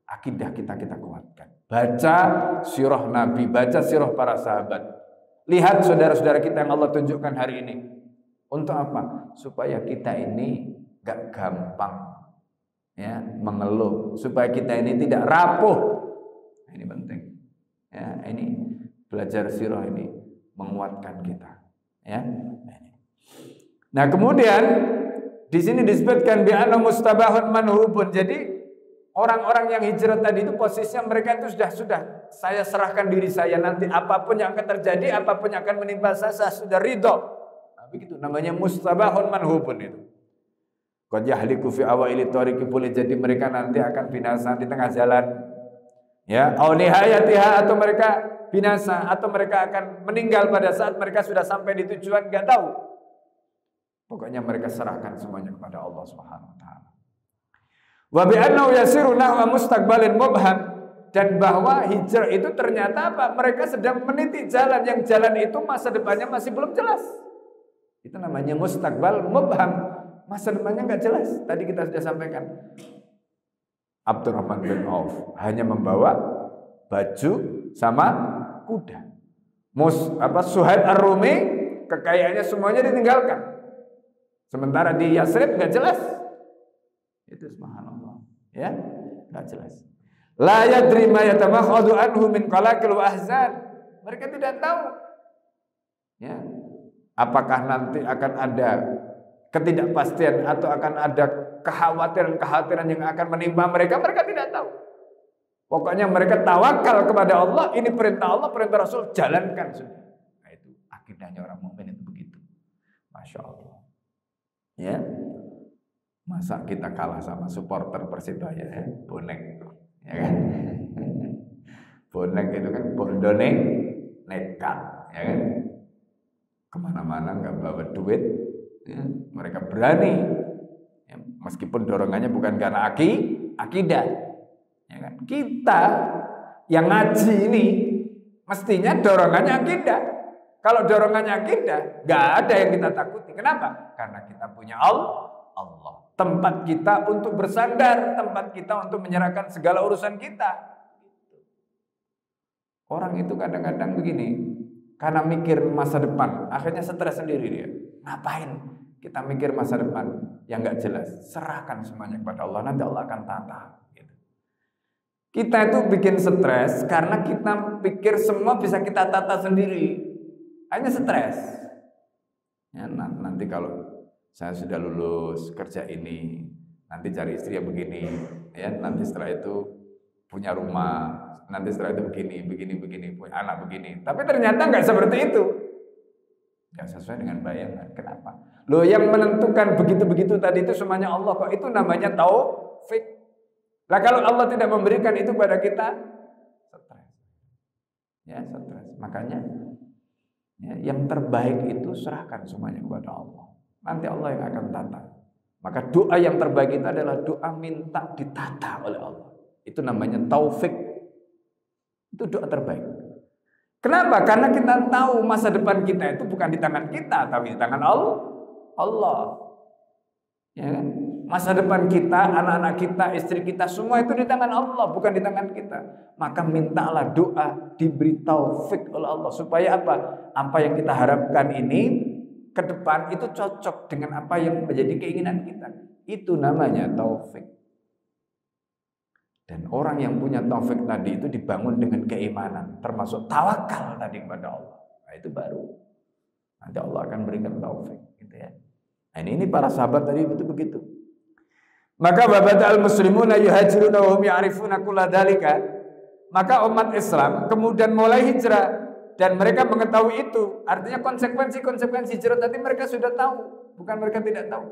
akidah kita kuatkan. Baca sirah Nabi, baca sirah para sahabat. Lihat saudara-saudara kita yang Allah tunjukkan hari ini. Untuk apa? Supaya kita ini gak gampang ya mengeluh, supaya kita ini tidak rapuh. Ini penting. Ya, ini belajar sirah ini menguatkan kita. Ya. Nah, kemudian di sini disebutkan bi anna mustabahun manhubun. Jadi orang-orang yang hijrah tadi itu posisinya mereka itu sudah saya serahkan diri saya, nanti apapun yang akan terjadi, apapun yang akan menimpa saya sudah ridho. Begitu namanya mustabahun manhubun itu. Qad yahliku fi awaili tariqi, boleh jadi mereka nanti akan binasa di tengah jalan. Ya, au nihayatiha, atau mereka binasa, atau mereka akan meninggal pada saat mereka sudah sampai di tujuan, enggak tahu. Pokoknya mereka serahkan semuanya kepada Allah Subhanahu wa taala. Wa bi annahu yasiru nahwa mustaqbalin mubham, dan bahwa hijrah itu ternyata apa? Mereka sedang meniti jalan yang jalan itu masa depannya masih belum jelas. Itu namanya mustaqbal mubham, masa depannya enggak jelas. Tadi kita sudah sampaikan. Abdurrahman bin Auf hanya membawa baju sama kuda. Suhaib Ar-Rumi kekayaannya semuanya ditinggalkan. Sementara di Yasrib enggak jelas. Itu subhanallah. Ya, enggak jelas. La yadri ma yatamakhadu anhu min qalaqil wa ahzan. Mereka tidak tahu. Ya. Apakah nanti akan ada ketidakpastian atau akan ada kekhawatiran-kekhawatiran yang akan menimpa mereka, mereka tidak tahu. Pokoknya mereka tawakal kepada Allah, ini perintah Allah, perintah Rasul, jalankan sudah. Nah, itu akidahnya orang mukmin itu begitu. Masya Allah. Ya, masa kita kalah sama supporter Persibaya ya, bonek, ya kan? Bonek itu kan bondone nekat, ya kan? Kemana-mana nggak bawa duit, ya. Mereka berani, ya, meskipun dorongannya bukan karena akidah, ya kan? Kita yang ngaji ini mestinya dorongannya akidah. Kalau dorongannya akidah, nggak ada yang kita takuti. Kenapa? Karena kita punya Allah. Tempat kita untuk bersandar, tempat kita untuk menyerahkan segala urusan kita. Orang itu kadang-kadang begini, karena mikir masa depan, akhirnya stres sendiri dia. Ngapain kita mikir masa depan yang nggak jelas? Serahkan semuanya kepada Allah, nanti Allah akan tata. Gitu. Kita itu bikin stres karena kita pikir semua bisa kita tata sendiri. Hanya stres. Ya, nanti kalau saya sudah lulus kerja ini, nanti cari istri yang begini, ya, nanti setelah itu punya rumah, nanti setelah itu begini, punya anak begini. Tapi ternyata nggak seperti itu. Nggak sesuai dengan bayangan. Kenapa? Loh, yang menentukan begitu-begitu tadi itu semuanya Allah kok. Itu namanya taufik. Lah kalau Allah tidak memberikan itu pada kita, stres. Ya, stres. Makanya ya, yang terbaik itu serahkan semuanya kepada Allah. Nanti Allah yang akan tata. Maka doa yang terbaik itu adalah doa minta ditata oleh Allah. Itu namanya taufik. Itu doa terbaik. Kenapa? Karena kita tahu masa depan kita itu bukan di tangan kita, tapi di tangan Allah. Ya kan? Masa depan kita, anak-anak kita, istri kita, semua itu di tangan Allah, bukan di tangan kita. Maka mintalah doa diberi taufik oleh Allah. Supaya apa? Apa yang kita harapkan ini ke depan itu cocok dengan apa yang menjadi keinginan kita. Itu namanya taufik. Dan orang yang punya taufik tadi itu dibangun dengan keimanan, termasuk tawakal tadi kepada Allah. Nah, itu baru nanti Allah akan berikan taufik, gitu ya. Nah, ini para sahabat tadi begitu. Maka babadal muslimuna yuhajiruna wa hum ya'rifuna kulla dzalika. Maka umat Islam kemudian mulai hijrah. Dan mereka mengetahui itu, artinya konsekuensi hijrah tadi mereka sudah tahu, bukan mereka tidak tahu,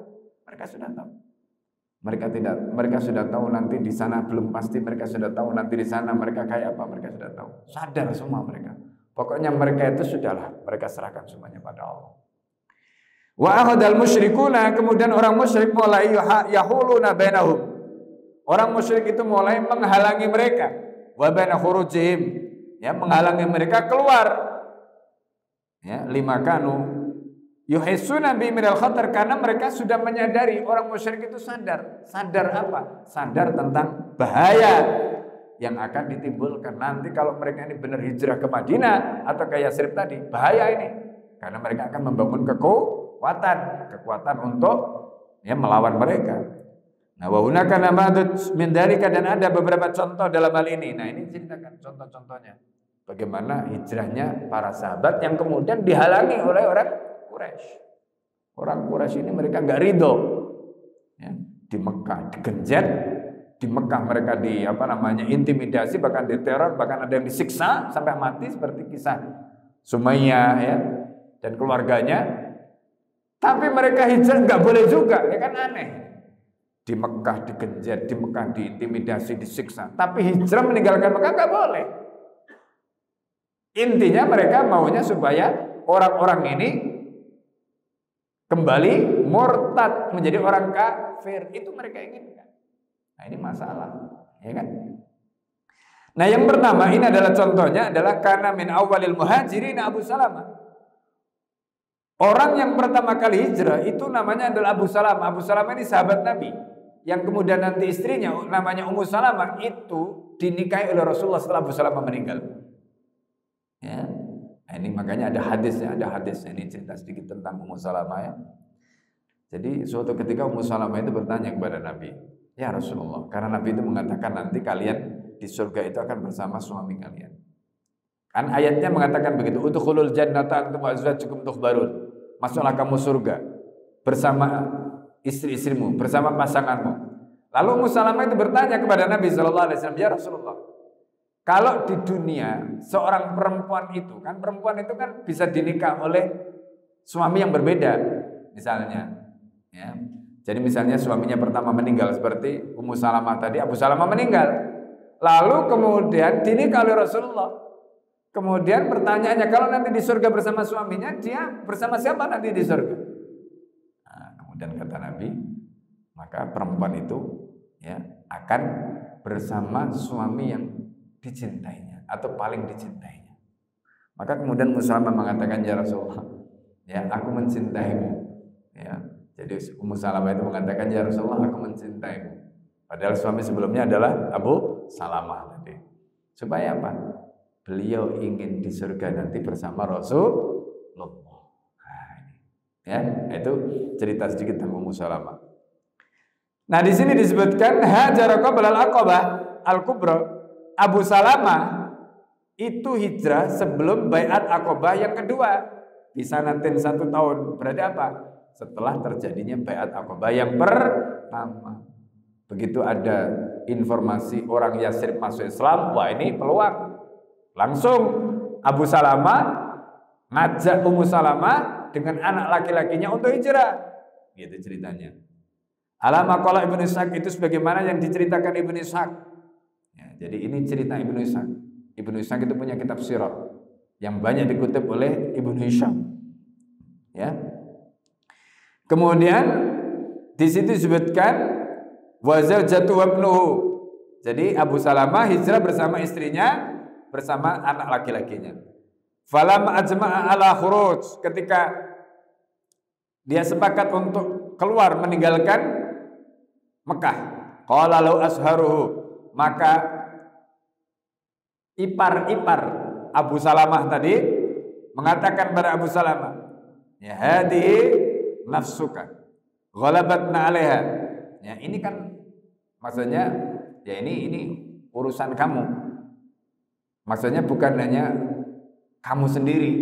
mereka sudah tahu. Mereka sudah tahu nanti di sana belum pasti, mereka sudah tahu nanti di sana mereka kayak apa, mereka sudah tahu. Sadar semua mereka. Pokoknya mereka itu sudahlah, mereka serahkan semuanya pada Allah. Wa ahadal musyrikuna, kemudian orang musyrik mulai yahuluna bainahum. Orang musyrik itu mulai menghalangi mereka, wa baina khurujihim. Ya, menghalangi mereka keluar. Ya, lima kanu yuhisuna bi minal khatar, karena mereka sudah menyadari, orang musyrik itu sadar. Sadar apa? Sadar tentang bahaya yang akan ditimbulkan nanti kalau mereka ini benar hijrah ke Madinah atau ke Yatsrib tadi. Bahaya ini. Karena mereka akan membangun kekuatan untuk ya melawan mereka. Nah, wa hunaka namadut min dzalika, dan ada beberapa contoh dalam hal ini. Nah, ini ceritakan contoh-contohnya. Bagaimana hijrahnya para sahabat yang kemudian dihalangi oleh orang Quraisy. Orang Quraisy ini mereka enggak ridho. Ya, di Mekah digenjet, di Mekah mereka intimidasi, bahkan diteror, bahkan ada yang disiksa sampai mati seperti kisah Sumayyah ya dan keluarganya. Tapi mereka hijrah enggak boleh juga, ya kan aneh. Di Mekah digenjet, di Mekah diintimidasi, disiksa. Tapi hijrah meninggalkan Mekah nggak boleh. Intinya mereka maunya supaya orang-orang ini kembali murtad, menjadi orang kafir. Itu mereka inginkan. Nah, ini masalah, ya kan? Nah, yang pertama ini adalah contohnya adalah kana min awwalil muhajirin Abu Salamah. Orang yang pertama kali hijrah itu namanya adalah Abu Salamah. Abu Salamah ini sahabat Nabi. Yang kemudian nanti istrinya namanya Ummu Salamah itu dinikahi oleh Rasulullah setelah Abu Salamah meninggal. Ya. Nah, ini makanya ada hadisnya ini cerita sedikit tentang Ummu Salamah ya. Jadi suatu ketika Ummu Salamah itu bertanya kepada Nabi, "Ya Rasulullah, karena Nabi itu mengatakan nanti kalian di surga itu akan bersama suami kalian." Kan ayatnya mengatakan begitu, "Udkhulul jannata antum wa azwajukum tukhbarun." Masuklah kamu surga. bersama istri-istrimu, bersama pasanganmu. Lalu Ummu Salamah itu bertanya kepada Nabi sallallahu alaihi wasallam, "Ya Rasulullah, kalau di dunia seorang perempuan itu kan bisa dinikah oleh suami yang berbeda, misalnya, ya. Jadi misalnya suaminya pertama meninggal seperti Ummu Salamah tadi, Abu Salamah meninggal. Lalu kemudian dinikah oleh Rasulullah. Kemudian pertanyaannya, kalau nanti di surga bersama suaminya, dia bersama siapa nanti di surga? Nah, kemudian kata Nabi, maka perempuan itu ya akan bersama suami yang dicintainya atau paling dicintainya. Maka kemudian Ummu Salamah mengatakan, "Ya Rasulullah, ya aku mencintaimu." Ya. Jadi Ummu Salamah itu mengatakan, "Ya Rasulullah, aku mencintaimu." Padahal suami sebelumnya adalah Abu Salamah tadi. Supaya apa? Beliau ingin di surga nanti bersama Rasulullah. Nah, ya, itu cerita sedikit tentang Ummu Salamah. Nah, di sini disebutkan hajara qabla al-aqabah al-kubra. Abu Salamah itu hijrah sebelum baiat Aqabah yang kedua. Bisa nanti 1 tahun. Berarti apa? Setelah terjadinya baiat Aqabah yang pertama. Begitu ada informasi orang Yasrib masuk Islam, wah ini peluang. Langsung Abu Salamah ngajak Ummu Salamah dengan anak laki-lakinya untuk hijrah. Gitu ceritanya. Alama qala Ibnu Ishaq itu sebagaimana yang diceritakan Ibnu Ishaq. Ya, jadi ini cerita Ibnu Ishaq. Ibnu Ishaq itu punya kitab sirah yang banyak dikutip oleh Ibnu Hisham. Ya. Kemudian di situ disebutkan wa zawjatu wabnuhu. Jadi Abu Salamah hijrah bersama istrinya, bersama anak laki-lakinya. Falam ajma'a ala khuruj, ketika dia sepakat untuk keluar meninggalkan Mekah, qala law asharuhu, maka ipar-ipar Abu Salamah tadi mengatakan pada Abu Salamah, ya hadihi nafsuka ghalabatna 'alaiha. Ya ini kan maksudnya ya ini urusan kamu. Maksudnya bukan hanya kamu sendiri.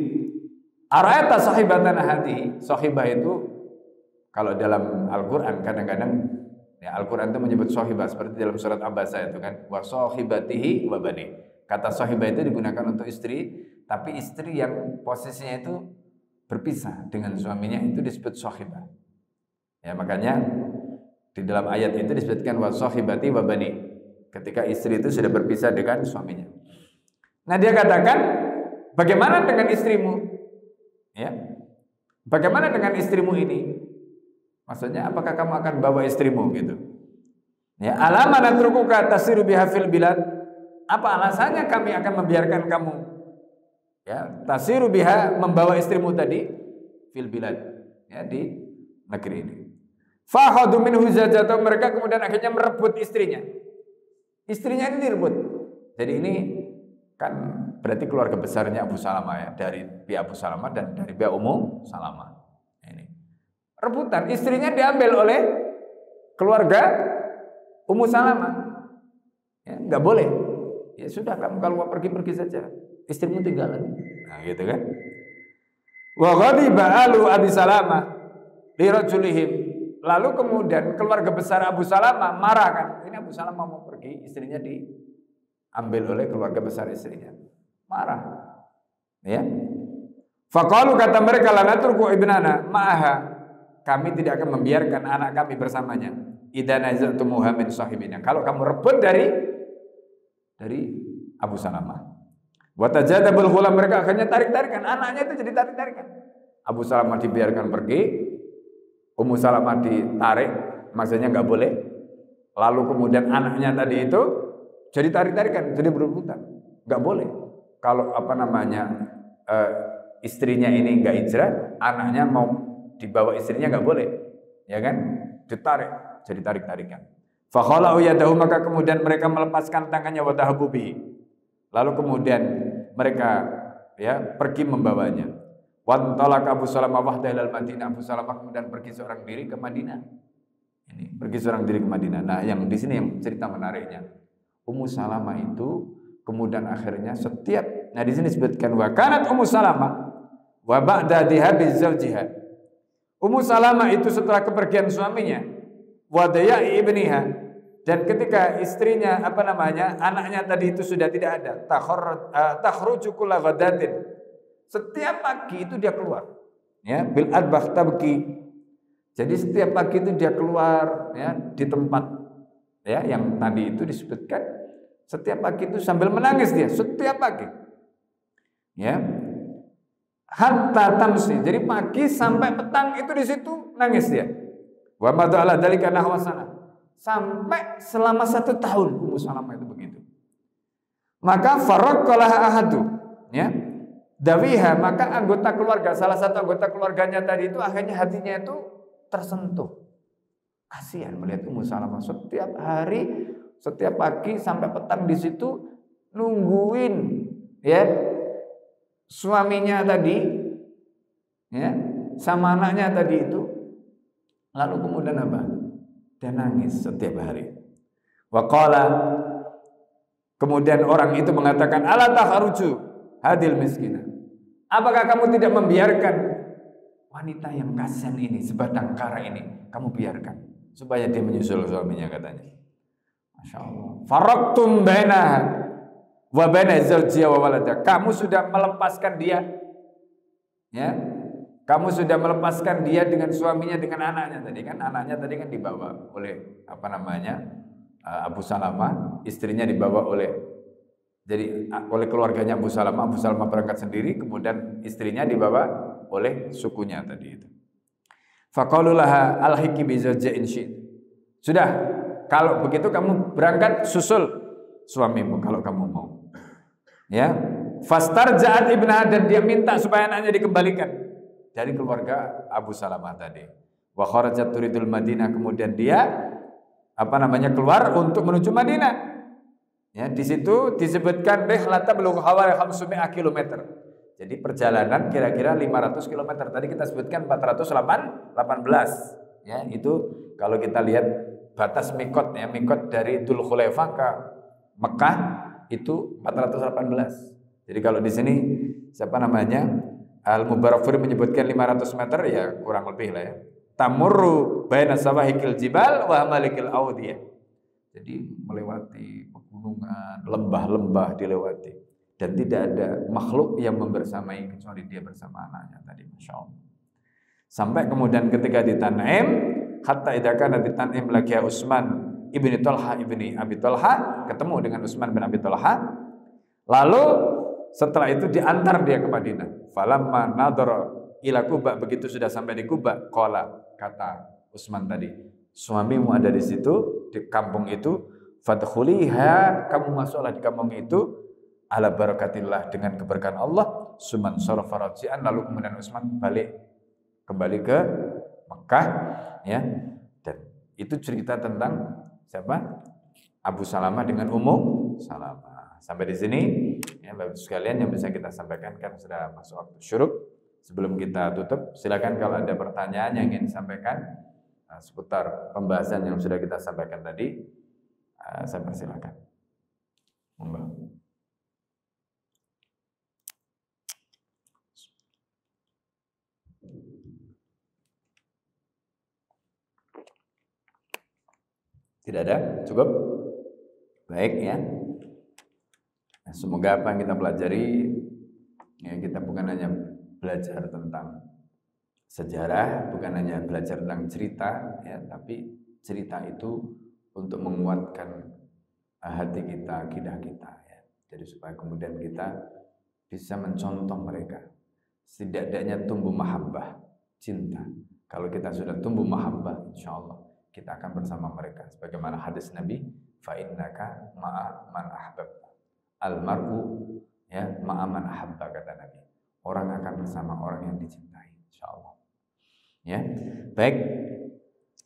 Ara'aita sahibatana hati. Sahibah itu kalau dalam Al-Qur'an kadang-kadang ya Al-Qur'an itu menyebut sahibah seperti dalam surat Abasa itu kan, wa sahibatihi wa bani. Kata sahibah itu digunakan untuk istri, tapi istri yang posisinya itu berpisah dengan suaminya itu disebut sahibah. Ya makanya di dalam ayat itu disebutkan wa sahibati wa bani, ketika istri itu sudah berpisah dengan suaminya. Nah dia katakan, bagaimana dengan istrimu? Ya, bagaimana dengan istrimu ini? Maksudnya apakah kamu akan bawa istrimu gitu? Ya, alama natrukuka tasiru biha fil bilad. Apa alasannya kami akan membiarkan kamu ya tasiru biha membawa istrimu tadi fil bilad ya di negeri ini. Fahadu minhu zajata, mereka kemudian akhirnya merebut istrinya. Istrinya ini direbut. Jadi ini kan berarti keluarga besarnya Abu Salamah ya, dari pihak Abu Salamah dan dari pihak Ummu Salamah. Ini rebutan, istrinya diambil oleh keluarga Ummu Salamah. Ya, nggak boleh. Ya sudah, kamu kalau mau pergi saja. Istrimu tinggalan. Nah, gitu kan. Wa ghadiba alu Abi Salamah li rajulihim. Lalu kemudian keluarga besar Abu Salamah marah kan. Ini Abu Salamah mau pergi, istrinya diambil oleh keluarga besar istrinya. Marah. Ya. Faqalu, kata mereka, la natruku ibnana ma'aha. Kami tidak akan membiarkan anak kami bersamanya. Idza nazatumuha min sahibina. Kalau kamu rebut dari Abu Salamah. Wa tajadabul ghulam, mereka akhirnya tarik-tarikan, anaknya itu jadi tarik-tarikan. Abu Salamah dibiarkan pergi, Ummu Salamah ditarik, maksudnya enggak boleh. Lalu kemudian anaknya tadi itu jadi tarik-tarikan, jadi berebutan. Enggak boleh. Kalau istrinya ini enggak hijrah, anaknya mau dibawa istrinya enggak boleh. Ya kan? Ditarik, jadi tarik-tarikan. Fa khala'u yadahu, maka kemudian mereka melepaskan tangannya wa dhahabu bihi. Lalu kemudian mereka ya pergi membawanya. Wan talaka Abu Salamah wahdahu ilal Madinah. Abu Salamah kemudian pergi seorang diri ke Madinah. Ini pergi seorang diri ke Madinah. Nah, yang di sini yang cerita menariknya. Ummu Salamah itu kemudian akhirnya nah di sini disebutkan wa kanat Ummu Salamah wa ba'da dihabi zawjiha. Ummu Salamah itu setelah kepergian suaminya, wadaya'i ibniha, dan ketika istrinya anaknya tadi itu sudah tidak ada, takhruju kulla ghadatin, setiap pagi itu dia keluar, ya, bil adbah tabki. Jadi setiap pagi itu dia keluar, ya, di tempat, ya, yang tadi itu disebutkan, setiap pagi itu sambil menangis dia setiap pagi, ya, hatta tamsi. Jadi pagi sampai petang itu di situ nangis dia. Wa madza ala dzalika nahwa sana. Sampai selama 1 tahun Ummu Salamah itu begitu. Maka faraqalah ahadu, ya, dawiha, maka anggota keluarga, salah satu anggota keluarganya tadi itu akhirnya hatinya itu tersentuh. Kasihan melihat Ummu Salamah setiap hari, setiap pagi sampai petang di situ nungguin, ya, suaminya tadi, ya, sama anaknya tadi itu. Lalu kemudian apa? Dia nangis setiap hari. Wa qala, kemudian orang itu mengatakan, ala takharuju hadil miskina. Apakah kamu tidak membiarkan wanita yang kasihan ini, sebatang kara ini, kamu biarkan supaya dia menyusul suaminya, katanya. Masya Allah. Faraktum bainaha wa baina zawjiha wa waladiha. Kamu sudah melepaskan dia, ya, kamu sudah melepaskan dia dengan suaminya, dengan anaknya tadi kan. Anaknya tadi kan dibawa oleh Abu Salamah, istrinya dibawa oleh keluarganya Abu Salamah. Abu Salamah berangkat sendiri, kemudian istrinya dibawa oleh sukunya tadi itu. Faqalulaha alhiqi bi zawjin syi'. Sudah, kalau begitu kamu berangkat susul suamimu kalau kamu mau. Ya, fastarja'at ibnaha, dan dia minta supaya anaknya dikembalikan dari keluarga Abu Salamah tadi. Wa kharajat turidul Madinah, kemudian dia keluar untuk menuju Madinah. Ya, di situ disebutkan rihlata belugh hawali 500 km. Jadi perjalanan kira-kira 500 km. Tadi kita sebutkan 418. Ya, itu kalau kita lihat batas mikot, ya, mikot dari Dzul Khulaifah ke Mekah itu 418. Jadi kalau di sini Al-Mubarakfuri menyebutkan 500 meter, ya kurang lebih lah, ya. Tamurru baina sawahikil jibal wa malikil audiyah. Jadi melewati pegunungan, lembah-lembah dilewati, dan tidak ada makhluk yang membersamai kecuali dia bersama anaknya tadi. Masya Allah. Sampai kemudian ketika di Tan'im, hatta idza kana di Tan'im lagi Utsman ibni Talha ibni Abi Talha, ketemu dengan Utsman bin Abi Talha. Lalu setelah itu diantar dia ke Madinah. Falamma nadhara ila Quba, begitu sudah sampai di Quba, qala, kata Utsman tadi, suamimu ada di situ, di kampung itu, fadkhuliha, kamu masuklah di kampung itu, ala barakatillah, dengan keberkahan Allah. Suman sarafa raji'an, lalu kemudian Utsman kembali ke Mekah, ya. Dan itu cerita tentang siapa? Abu Salamah dengan Ummu Salamah. Sampai di sini, ya, Bapak sekalian, yang bisa kita sampaikan, kan sudah masuk waktu syuruk. Sebelum kita tutup, silakan kalau ada pertanyaan yang ingin disampaikan seputar pembahasan yang sudah kita sampaikan tadi, saya persilakan. Monggo. Tidak ada? Cukup? Baik, ya. Semoga apa yang kita pelajari, ya, kita bukan hanya belajar tentang sejarah, bukan hanya belajar tentang cerita, ya, tapi cerita itu untuk menguatkan hati kita, akidah kita, ya. Jadi supaya kemudian kita bisa mencontoh mereka. Setidaknya tumbuh mahabbah, cinta. Kalau kita sudah tumbuh mahabbah, insya Allah kita akan bersama mereka. Sebagaimana hadis Nabi, fa innaka ma'a man ahbabta. Almar'u, ya, ma'a man ahabba, kata Nabi. Orang akan bersama orang yang dicintai, insyaallah. Ya, baik.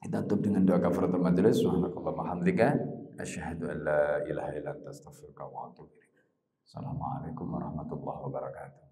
Kita tutup dengan doa kafaratul majelis. Subhanakallahumma hamdika, asyhadu an la ilaha illa anta, astaghfiruka wa atubu ilaik. Assalamualaikum warahmatullahi wabarakatuh.